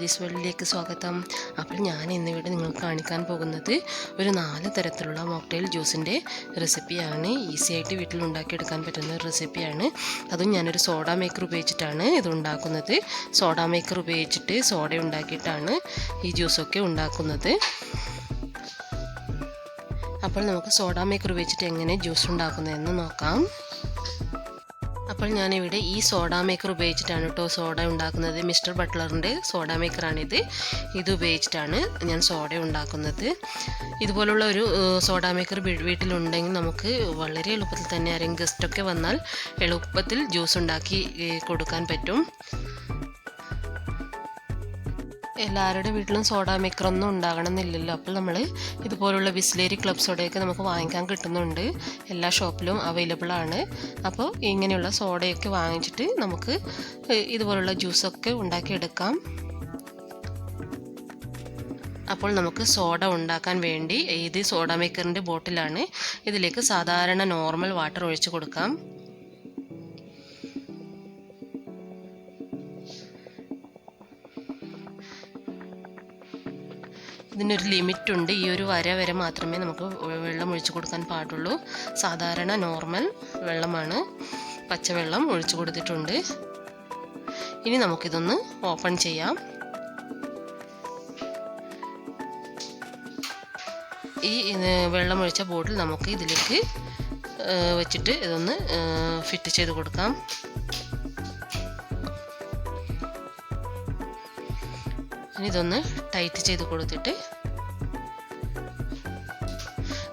ലിലീസ് വേൾഡിലേക്ക് സ്വാഗതം. അപ്പോൾ ഞാൻ ഇന്നിവിടെ നിങ്ങൾക്ക് കാണിക്കാൻ പോകുന്നത് ഒരു 4 തരത്തിലുള്ള മോക്ടെയിൽ ജ്യൂസിൻ്റെ റെസിപ്പിയാണ്. ഈസി ആയിട്ട് വീട്ടിൽ ഉണ്ടാക്കിയെടുക്കാൻ പറ്റുന്ന ഒരു റെസിപ്പിയാണ്. അതും ഞാനൊരു സോഡ മേക്കർ ഉപയോഗിച്ചിട്ടാണ് ഇത് ഉണ്ടാക്കുന്നത്. സോഡ മേക്കർ ഉപയോഗിച്ചിട്ട് സോഡ ഉണ്ടാക്കിയിട്ടാണ് ഈ ജ്യൂസൊക്കെ ഉണ്ടാക്കുന്നത്. അപ്പോൾ നമുക്ക് സോഡ മേക്കർ ഉപയോഗിച്ചിട്ട് എങ്ങനെ ജ്യൂസ് ഉണ്ടാക്കുന്നതെന്ന് നോക്കാം. അപ്പോൾ ഞാനിവിടെ ഈ സോഡ മേക്കർ ഉപയോഗിച്ചിട്ടാണ് കേട്ടോ സോഡ ഉണ്ടാക്കുന്നത്. മിസ്റ്റർ ബട്ട്ലറിൻ്റെ സോഡ മേക്കറാണിത്. ഇത് ഉപയോഗിച്ചിട്ടാണ് ഞാൻ സോഡ ഉണ്ടാക്കുന്നത്. ഇതുപോലുള്ള ഒരു സോഡ മേക്കർ വീട്ടിലുണ്ടെങ്കിൽ നമുക്ക് വളരെ എളുപ്പത്തിൽ തന്നെ ആരെങ്കിലും ഗസ്റ്റൊക്കെ വന്നാൽ എളുപ്പത്തിൽ ജ്യൂസ് ഉണ്ടാക്കി കൊടുക്കാൻ പറ്റും. എല്ലാവരുടെ വീട്ടിലും സോഡ മേക്കറൊന്നും ഉണ്ടാകണമെന്നില്ലല്ലോ. അപ്പോൾ നമ്മൾ ഇതുപോലുള്ള ബിസ്ലേരി ക്ലബ് സോഡയൊക്കെ നമുക്ക് വാങ്ങിക്കാൻ കിട്ടുന്നുണ്ട്. എല്ലാ ഷോപ്പിലും അവൈലബിൾ ആണ്. അപ്പോൾ ഇങ്ങനെയുള്ള സോഡയൊക്കെ വാങ്ങിച്ചിട്ട് നമുക്ക് ഇതുപോലുള്ള ജ്യൂസൊക്കെ ഉണ്ടാക്കിയെടുക്കാം. അപ്പോൾ നമുക്ക് സോഡ ഉണ്ടാക്കാൻ വേണ്ടി ഇത് സോഡ മേക്കറിൻ്റെ ബോട്ടിലാണ്. ഇതിലേക്ക് സാധാരണ നോർമൽ വാട്ടർ ഒഴിച്ച് കൊടുക്കാം. ഇതിനൊരു ലിമിറ്റുണ്ട്. ഈ ഒരു വരെ മാത്രമേ നമുക്ക് വെള്ളം ഒഴിച്ചു കൊടുക്കാൻ പാടുള്ളൂ. സാധാരണ നോർമൽ വെള്ളമാണ്, പച്ചവെള്ളം ഒഴിച്ചു കൊടുത്തിട്ടുണ്ട്. ഇനി നമുക്കിതൊന്ന് ഓപ്പൺ ചെയ്യാം. ഈ വെള്ളം ഒഴിച്ച ബോട്ടിൽ നമുക്ക് ഇതിലേക്ക് വെച്ചിട്ട് ഇതൊന്ന് ഫിറ്റ് ചെയ്ത് കൊടുക്കാം. ഇനി ഇതൊന്ന് ടൈറ്റ് ചെയ്ത് കൊടുത്തിട്ട്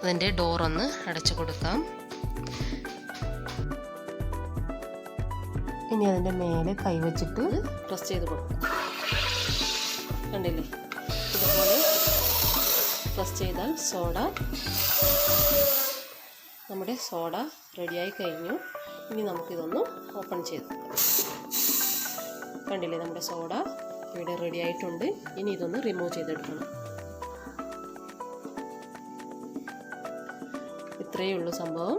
അതിൻ്റെ ഡോറൊന്ന് അടച്ചു കൊടുക്കാം. ഇനി അതിൻ്റെ മേലെ കൈവച്ചിട്ട് പ്രസ് ചെയ്ത് കൊടുക്കാം. കണ്ടില്ലേ, ഇതുപോലെ പ്രസ് ചെയ്താൽ നമ്മുടെ സോഡ റെഡിയായി കഴിഞ്ഞു. ഇനി നമുക്കിതൊന്ന് ഓപ്പൺ ചെയ്ത് കണ്ടില്ലേ, നമ്മുടെ സോഡ ഇവിടെ റെഡി ആയിട്ടുണ്ട്. ഇനി ഇതൊന്ന് റിമൂവ് ചെയ്തെടുക്കണം. ഇത്രയേ ഉള്ളൂ സംഭവം.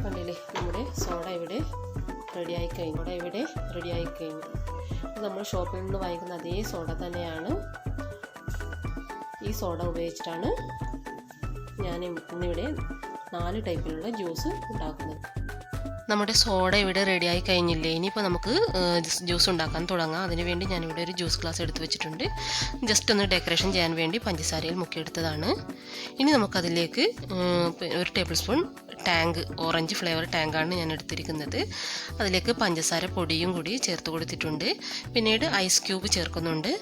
കണ്ടില്ലേ, നമ്മുടെ സോഡ ഇവിടെ റെഡിയായി കഴിഞ്ഞു. ഇത് നമ്മൾ ഷോപ്പിൽ നിന്ന് വാങ്ങിക്കുന്ന അതേ സോഡ തന്നെയാണ്. ഈ സോഡ ഉപയോഗിച്ചിട്ടാണ് ഞാൻ ഇന്നിവിടെ 4 ടൈപ്പിലുള്ള ജ്യൂസ് ഉണ്ടാക്കുന്നത്. നമ്മുടെ സോഡ ഇവിടെ റെഡിയായി കഴിഞ്ഞില്ലേ. ഇനിയിപ്പോൾ നമുക്ക് ജ്യൂസ് ഉണ്ടാക്കാൻ തുടങ്ങാം. അതിനുവേണ്ടി ഞാനിവിടെ ഒരു ജ്യൂസ് ഗ്ലാസ് എടുത്ത് വെച്ചിട്ടുണ്ട്. ജസ്റ്റ് ഒന്ന് ഡെക്കറേഷൻ ചെയ്യാൻ വേണ്ടി പഞ്ചസാരയിൽ മുക്കിയെടുത്തതാണ്. ഇനി നമുക്കതിലേക്ക് 1 ടേബിൾ സ്പൂൺ ഓറഞ്ച് ഫ്ലേവർ ടാങ്കാണ് ഞാൻ എടുത്തിരിക്കുന്നത്. അതിലേക്ക് പഞ്ചസാര പൊടിയും കൂടി ചേർത്ത് കൊടുത്തിട്ടുണ്ട്. പിന്നീട് ഐസ് ക്യൂബ് ചേർക്കുന്നുണ്ട്.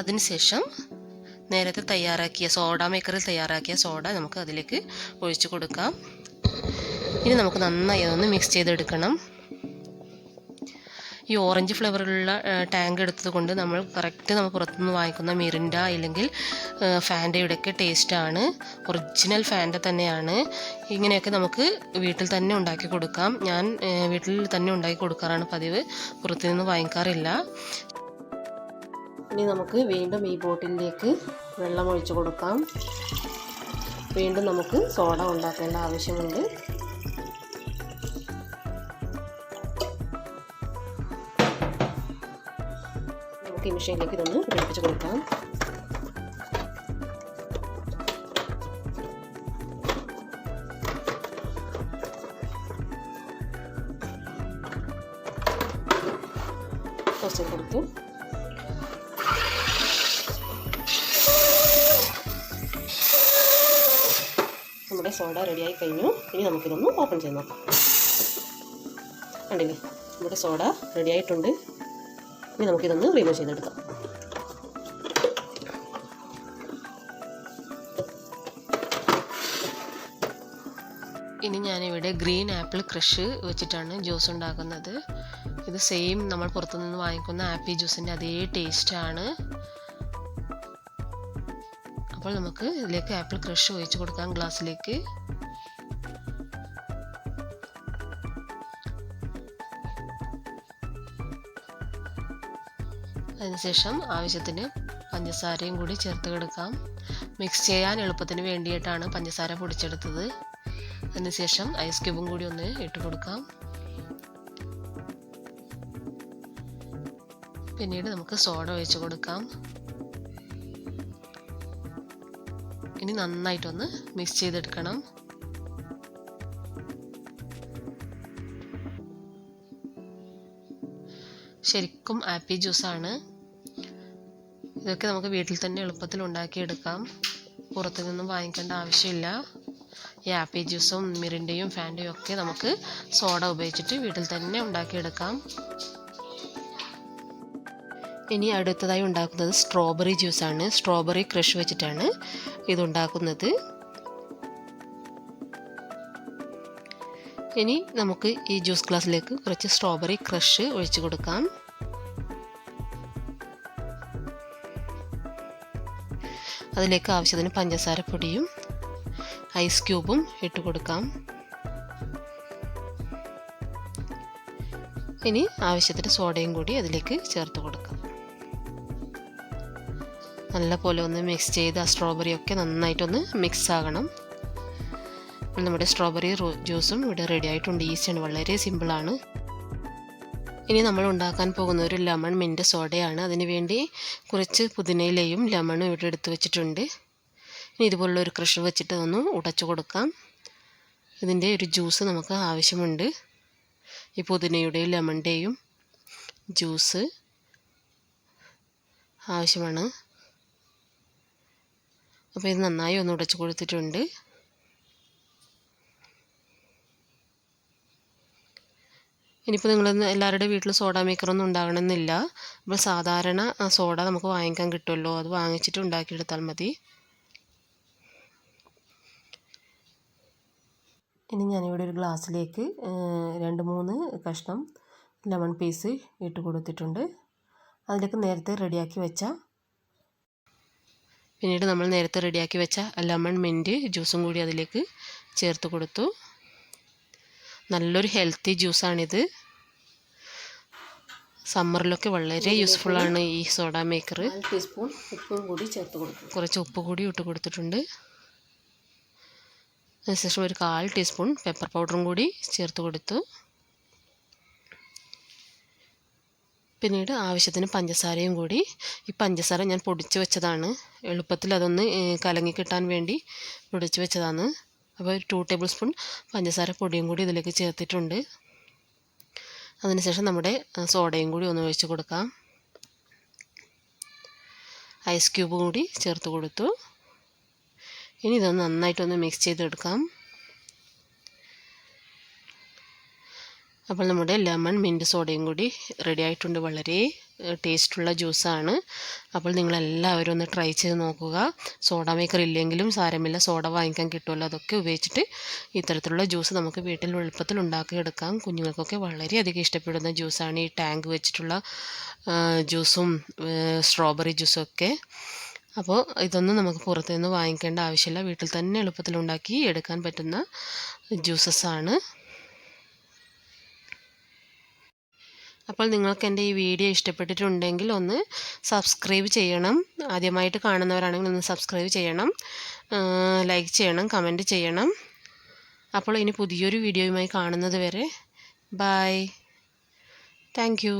അതിനുശേഷം നേരത്തെ തയ്യാറാക്കിയ സോഡ മേക്കറിൽ തയ്യാറാക്കിയ സോഡ നമുക്ക് അതിലേക്ക് ഒഴിച്ചു കൊടുക്കാം. ഇനി നമുക്ക് നന്നായി അതൊന്ന് മിക്സ് ചെയ്തെടുക്കണം. ഈ ഓറഞ്ച് ഫ്ലേവറുള്ള ടാങ്ക് എടുത്തത് കൊണ്ട് നമ്മൾ പുറത്തുനിന്ന് വാങ്ങിക്കുന്ന മിറിൻഡ അല്ലെങ്കിൽ ഫാൻറ്റയുടെയൊക്കെ ടേസ്റ്റാണ്. ഒറിജിനൽ ഫാൻറ്റ തന്നെയാണ്. ഇങ്ങനെയൊക്കെ നമുക്ക് വീട്ടിൽ തന്നെ ഉണ്ടാക്കി കൊടുക്കാം. ഞാൻ വീട്ടിൽ തന്നെ ഉണ്ടാക്കി കൊടുക്കാറാണ് പതിവ്, പുറത്തുനിന്ന് വാങ്ങിക്കാറില്ല. ഇനി നമുക്ക് വീണ്ടും ഈ ബോട്ടിലേക്ക് വെള്ളം ഒഴിച്ചു കൊടുക്കാം. വീണ്ടും നമുക്ക് സോഡ ഉണ്ടാക്കേണ്ട ആവശ്യമുണ്ട്. നമുക്ക് ഈ മെഷീനിലേക്ക് ഇതൊന്ന് ഘടിപ്പിച്ച് കൊടുക്കാം. കുറച്ച് കൊടുത്തു. നമ്മുടെ സോഡ റെഡിയായി കഴിഞ്ഞു. ഇനി നമുക്കിതൊന്ന് ഓപ്പൺ ചെയ്ത് നോക്കാം. കണ്ടില്ലേ, നമ്മുടെ സോഡ റെഡി ആയിട്ടുണ്ട്. ഇനി നമുക്കിതൊന്ന് റിമൂവ് ചെയ്തെടുക്കാം. ഇനി ഞാനിവിടെ ഗ്രീൻ ആപ്പിൾ ക്രഷ് വെച്ചിട്ടാണ് ജ്യൂസ് ഉണ്ടാക്കുന്നത്. ഇത് സെയിം നമ്മൾ പുറത്തുനിന്ന് വാങ്ങിക്കുന്ന ആപ്പിൾ ജ്യൂസിൻ്റെ അതേ ടേസ്റ്റാണ്. അപ്പോൾ നമുക്ക് ഇതിലേക്ക് ആപ്പിൾ ക്രഷ് ഒഴിച്ച് കൊടുക്കാം ഗ്ലാസ്സിലേക്ക്. അതിനുശേഷം ആവശ്യത്തിന് പഞ്ചസാരയും കൂടി ചേർത്ത് കൊടുക്കാം. മിക്സ് ചെയ്യാൻ എളുപ്പത്തിന് വേണ്ടിയിട്ടാണ് പഞ്ചസാര പൊടിച്ചെടുത്തത്. അതിനുശേഷം ഐസ് ക്യൂബും കൂടി ഒന്ന് ഇട്ട് കൊടുക്കാം. പിന്നീട് നമുക്ക് സോഡ ഒഴിച്ച് കൊടുക്കാം. ഇനി നന്നായിട്ടൊന്ന് മിക്സ് ചെയ്തെടുക്കണം. ശരിക്കും ആപ്പിൾ ജ്യൂസാണ്. ഇതൊക്കെ നമുക്ക് വീട്ടിൽ തന്നെ എളുപ്പത്തിൽ ഉണ്ടാക്കിയെടുക്കാം. പുറത്തു നിന്നും വാങ്ങിക്കേണ്ട ആവശ്യമില്ല. ഈ ആപ്പിൾ ജ്യൂസും മിറിൻഡയും ഫാൻറ്റയും ഒക്കെ നമുക്ക് സോഡ ഉപയോഗിച്ചിട്ട് വീട്ടിൽ തന്നെ ഉണ്ടാക്കിയെടുക്കാം. ഇനി അടുത്തതായി ഉണ്ടാക്കുന്നത് സ്ട്രോബെറി ജ്യൂസാണ്. സ്ട്രോബെറി ക്രഷ് വെച്ചിട്ടാണ് ഇതുണ്ടാക്കുന്നത്. ഇനി നമുക്ക് ഈ ജ്യൂസ് ഗ്ലാസ്സിലേക്ക് കുറച്ച് സ്ട്രോബെറി ക്രഷ് ഒഴിച്ചു കൊടുക്കാം. അതിലേക്ക് ആവശ്യത്തിന് പഞ്ചസാര പൊടിയും ഐസ് ക്യൂബും ഇട്ട് കൊടുക്കാം. ഇനി ആവശ്യത്തിന് സോഡയും കൂടി അതിലേക്ക് ചേർത്ത് കൊടുക്കാം. നല്ലപോലെ ഒന്ന് മിക്സ് ചെയ്ത് ആ സ്ട്രോബെറി ഒക്കെ നന്നായിട്ടൊന്ന് മിക്സ് ആകണം. അപ്പോൾ നമ്മുടെ സ്ട്രോബെറി ജ്യൂസും ഇവിടെ റെഡി ആയിട്ടുണ്ട്. ഈസിയാണ്, വളരെ സിമ്പിളാണ്. ഇനി നമ്മൾ ഉണ്ടാക്കാൻ പോകുന്ന ഒരു ലെമൺ മിൻറ്റ് സോഡയാണ്. അതിനുവേണ്ടി കുറച്ച് പുതിനയിലയും ലെമണും ഇവിടെ എടുത്ത് വെച്ചിട്ടുണ്ട്. ഇനി ഇതുപോലുള്ള ഒരു ക്രഷർ വെച്ചിട്ട് ഒന്ന് ഉടച്ചു കൊടുക്കാം. ഇതിൻ്റെ ഒരു ജ്യൂസ് നമുക്ക് ആവശ്യമുണ്ട്. ഈ പുതിനയുടെയും ലെമണിൻ്റെയും ജ്യൂസ് ആവശ്യമാണ്. അപ്പോൾ ഇത് നന്നായി ഒന്ന് ഉടച്ചു കൊടുത്തിട്ടുണ്ട്. ഇനിയിപ്പോൾ നിങ്ങൾ എല്ലാവരുടെ വീട്ടിൽ സോഡ മേക്കറൊന്നും ഉണ്ടാകണമെന്നില്ല. അപ്പോൾ സാധാരണ സോഡ നമുക്ക് വാങ്ങിക്കാൻ കിട്ടുമല്ലോ, അത് വാങ്ങിച്ചിട്ട് ഉണ്ടാക്കിയെടുത്താൽ മതി. ഇനി ഞാനിവിടെ ഒരു ഗ്ലാസ്സിലേക്ക് 2-3 കഷ്ണം ലെമൺ പീസ് ഇട്ട് കൊടുത്തിട്ടുണ്ട്. അതിലേക്ക് നേരത്തെ റെഡിയാക്കി വെച്ച പിന്നീട് നമ്മൾ നേരത്തെ റെഡിയാക്കി വെച്ച ലെമൺ മിൻറ്റ് ജ്യൂസും കൂടി അതിലേക്ക് ചേർത്ത് കൊടുത്തു. നല്ലൊരു ഹെൽത്തി ജ്യൂസാണിത്. സമ്മറിലൊക്കെ വളരെ യൂസ്ഫുള്ളാണ് ഈ സോഡ മേക്കർ. 1 ടീസ്പൂൺ ഉപ്പും കൂടി ചേർത്ത് കൊടുക്കും. കുറച്ച് ഉപ്പ് കൂടി ഇട്ട് കൊടുത്തിട്ടുണ്ട്. അതിനുശേഷം ഒരു 1/4 ടീസ്പൂൺ പെപ്പർ പൗഡറും കൂടി ചേർത്ത് കൊടുത്തു. പിന്നീട് ആവശ്യത്തിന് പഞ്ചസാരയും കൂടി. ഈ പഞ്ചസാര ഞാൻ പൊടിച്ച് വെച്ചതാണ്. എളുപ്പത്തിൽ അതൊന്ന് കലങ്ങി കിട്ടാൻ വേണ്ടി പൊടിച്ച് വെച്ചതാണ്. അപ്പോൾ 2 ടേബിൾ സ്പൂൺ പഞ്ചസാര പൊടിയും കൂടി ഇതിലേക്ക് ചേർത്തിട്ടുണ്ട്. അതിനുശേഷം നമ്മുടെ സോഡയും കൂടി ഒന്ന് ഒഴിച്ച് കൊടുക്കാം. ഐസ് ക്യൂബ് കൂടി ചേർത്ത് കൊടുത്തു. ഇനി ഇതൊന്ന് നന്നായിട്ടൊന്ന് മിക്സ് ചെയ്തെടുക്കാം. അപ്പോൾ നമ്മുടെ ലെമൺ മിൻറ്റ് സോഡയും കൂടി റെഡി ആയിട്ടുണ്ട്. വളരെ ടേസ്റ്റുള്ള ജ്യൂസാണ്. അപ്പോൾ നിങ്ങളെല്ലാവരും ഒന്ന് ട്രൈ ചെയ്ത് നോക്കുക. സോഡ മേക്കർ ഇല്ലെങ്കിലും സാരമില്ല, സോഡ വാങ്ങിക്കാൻ കിട്ടുമല്ലോ, അതൊക്കെ ഉപയോഗിച്ചിട്ട് ഇത്തരത്തിലുള്ള ജ്യൂസ് നമുക്ക് വീട്ടിൽ എളുപ്പത്തിൽ ഉണ്ടാക്കിയെടുക്കാം. കുഞ്ഞുങ്ങൾക്കൊക്കെ വളരെയധികം ഇഷ്ടപ്പെടുന്ന ജ്യൂസാണ് ഈ ടാങ്ക് വെച്ചിട്ടുള്ള ജ്യൂസും സ്ട്രോബെറി ജ്യൂസും ഒക്കെ. അപ്പോൾ ഇതൊന്നും നമുക്ക് പുറത്തു നിന്ന് വാങ്ങിക്കേണ്ട ആവശ്യമില്ല. വീട്ടിൽ തന്നെ എളുപ്പത്തിൽ ഉണ്ടാക്കി എടുക്കാൻ പറ്റുന്ന ജ്യൂസസാണ്. അപ്പോൾ നിങ്ങൾക്ക് എൻ്റെ ഈ വീഡിയോ ഇഷ്ടപ്പെട്ടിട്ടുണ്ടെങ്കിൽ ഒന്ന് സബ്സ്ക്രൈബ് ചെയ്യണം. ആദ്യമായിട്ട് കാണുന്നവരാണെങ്കിൽ ഒന്ന് സബ്സ്ക്രൈബ് ചെയ്യണം, ലൈക്ക് ചെയ്യണം, കമൻറ്റ് ചെയ്യണം. അപ്പോൾ ഇനി പുതിയൊരു വീഡിയോയുമായി കാണുന്നത് വരെ ബൈ. Thank you.